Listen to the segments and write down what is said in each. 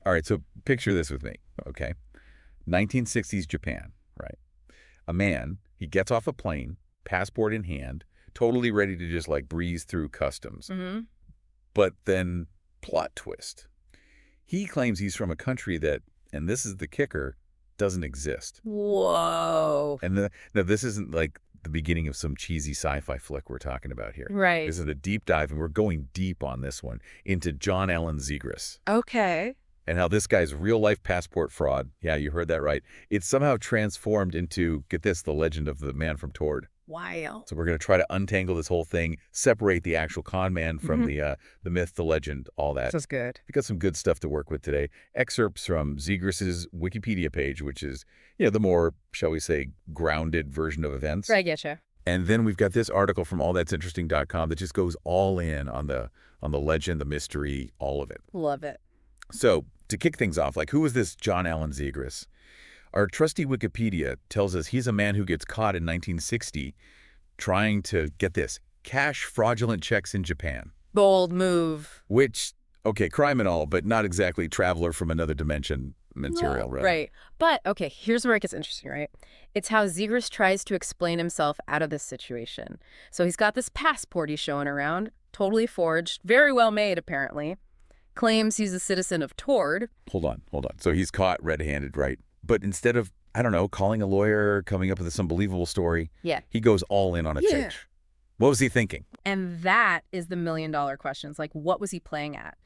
All right, so picture this with me, okay? 1960s Japan, right? A man, he gets off a plane, passport in hand, totally ready to just like breeze through customs. Hmm. But then, plot twist. He claims he's from a country that, and this is the kicker, doesn't exist. Whoa. Now, this isn't like the beginning of some cheesy sci-fi flick we're talking about here. Right. This is a deep dive, and we're going deep on this one into John Zegres Okay. and how this guy's real-life passport fraud, yeah, you heard that right, it's somehow transformed into, get this, the legend of the man from Taured. Wow. So we're going to try to untangle this whole thing, separate the actual con man from Mhm. the myth, the legend, all that. This is good. We got some good stuff to work with today. Excerpts from Zegres's Wikipedia page, which is, the more, shall we say, grounded version of events. I getcha. And then we've got this article from allthat'sinteresting.com that just goes all in on the legend, the mystery, all of it. Love it. So to kick things off, like, who is this John Zegres? Our trusty Wikipedia tells us he's a man who gets caught in 1960 trying to, get this, cash fraudulent checks in Japan. Bold move. Which, okay, crime and all, but not exactly traveler from another dimension material, right? Right. But, okay, here's where it gets interesting, right? It's how Zegers tries to explain himself out of this situation. So he's got this passport he's showing around, totally forged, very well made, apparently. Claims he's a citizen of Taured. Hold on. So he's caught red-handed, right? But instead of, I don't know, calling a lawyer, coming up with some believable story, Yeah. he goes all in on a Yeah. church. What was he thinking? And that is the million-dollar questions. Like, what was he playing at?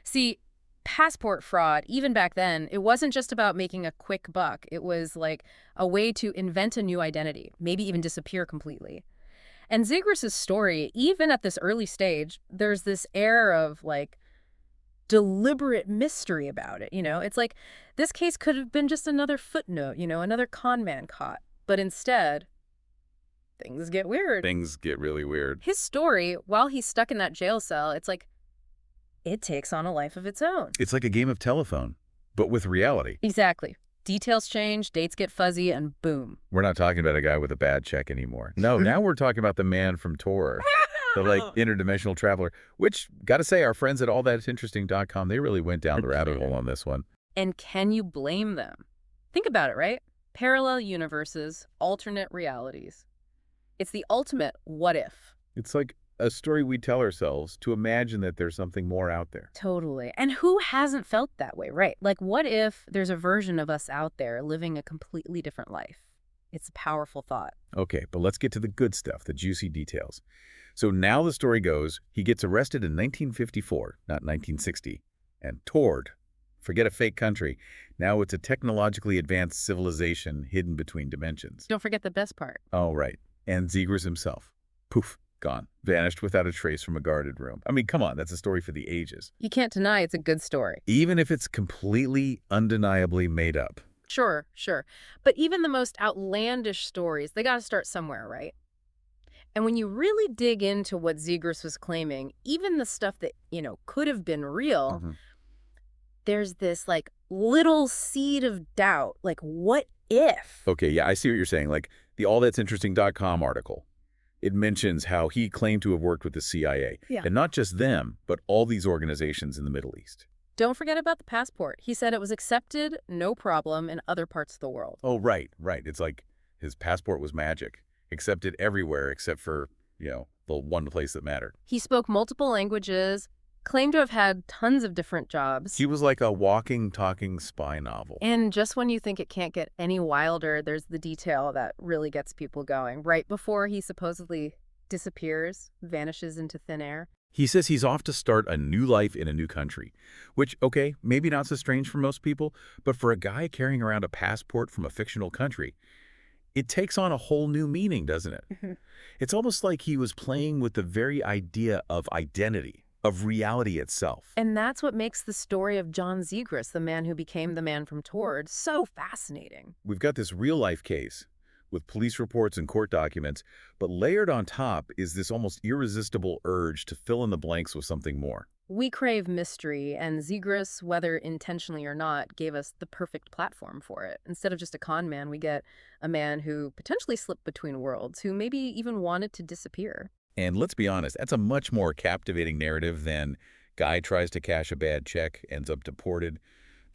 See, passport fraud, even back then, it wasn't just about making a quick buck. It was like a way to invent a new identity, maybe even disappear completely. And Zegres' story, even at this early stage, there's this air of like deliberate mystery about it. It's like this case could have been just another footnote, another con man caught. But instead, things get weird. Things get really weird. His story, while he's stuck in that jail cell, it's like it takes on a life of its own. It's like a game of telephone, but with reality. Exactly. Details change, dates get fuzzy, and boom. We're not talking about a guy with a bad check anymore. No, now we're talking about the man from Tor, the like interdimensional traveler, which, gotta say, our friends at allthat'sinteresting.com, they really went down the rabbit hole on this one. And can you blame them? Think about it, right? Parallel universes, alternate realities. It's the ultimate what if. It's like a story we tell ourselves to imagine that there's something more out there. Totally. And who hasn't felt that way, right? Like, what if there's a version of us out there living a completely different life? It's a powerful thought. Okay, but let's get to the good stuff, the juicy details. So now the story goes, he gets arrested in 1954, not 1960, and Taured. Forget a fake country. Now it's a technologically advanced civilization hidden between dimensions. Don't forget the best part. Oh, right. And Zegres himself. Poof, gone. Vanished without a trace from a guarded room. I mean, come on, that's a story for the ages. You can't deny it's a good story. Even if it's completely, undeniably made up. Sure. But even the most outlandish stories, they got to start somewhere, right? And when you really dig into what Zegres was claiming, even the stuff that, could have been real, there's this, like, little seed of doubt. Like, what if? Okay, yeah, I see what you're saying. Like the allthat'sinteresting.com article. It mentions how he claimed to have worked with the CIA. Yeah. And not just them, but all these organizations in the Middle East. Don't forget about the passport. He said it was accepted, no problem, in other parts of the world. Oh, right. It's like his passport was magic. Accepted everywhere except for, the one place that mattered. He spoke multiple languages, claimed to have had tons of different jobs. He was like a walking, talking spy novel. And just when you think it can't get any wilder, there's the detail that really gets people going. Right before he supposedly disappears, vanishes into thin air. He says he's off to start a new life in a new country, which, okay, maybe not so strange for most people, but for a guy carrying around a passport from a fictional country, it takes on a whole new meaning, doesn't it? It's almost like he was playing with the very idea of identity, of reality itself. And that's what makes the story of John Zegres, the man who became the man from Taured, so fascinating. We've got this real-life case with police reports and court documents, but layered on top is this almost irresistible urge to fill in the blanks with something more. We crave mystery, and Zegres, whether intentionally or not, gave us the perfect platform for it. Instead of just a con man, we get a man who potentially slipped between worlds, who maybe even wanted to disappear. And let's be honest, that's a much more captivating narrative than guy tries to cash a bad check, ends up deported.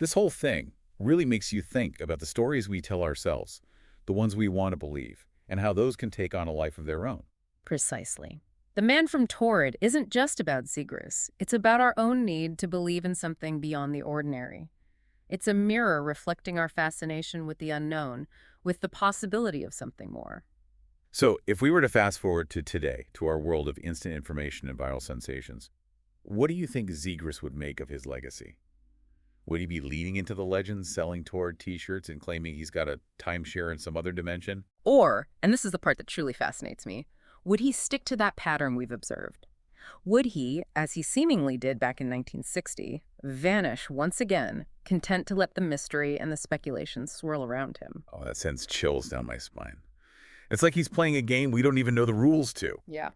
This whole thing really makes you think about the stories we tell ourselves, the ones we want to believe, and how those can take on a life of their own. Precisely. The Man from Taured isn't just about Zegres. It's about our own need to believe in something beyond the ordinary. It's a mirror reflecting our fascination with the unknown, with the possibility of something more. So, if we were to fast forward to today, to our world of instant information and viral sensations, what do you think Zegers would make of his legacy? Would he be leaning into the legends, selling Taured t-shirts and claiming he's got a timeshare in some other dimension? Or, and this is the part that truly fascinates me, would he stick to that pattern we've observed? Would he, as he seemingly did back in 1960, vanish once again, content to let the mystery and the speculation swirl around him? Oh, that sends chills down my spine. It's like he's playing a game we don't even know the rules to. Yeah.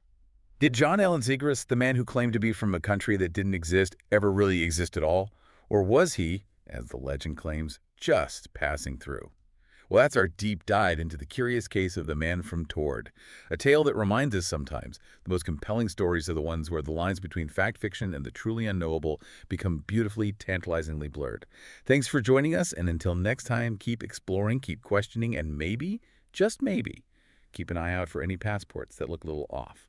Did John Allen Zegers, the man who claimed to be from a country that didn't exist, ever really exist at all? Or was he, as the legend claims, just passing through? Well, that's our deep dive into the curious case of the man from Taured, a tale that reminds us sometimes the most compelling stories are the ones where the lines between fact fiction and the truly unknowable become beautifully, tantalizingly blurred. Thanks for joining us, and until next time, keep exploring, keep questioning, and maybe, just maybe, keep an eye out for any passports that look a little off.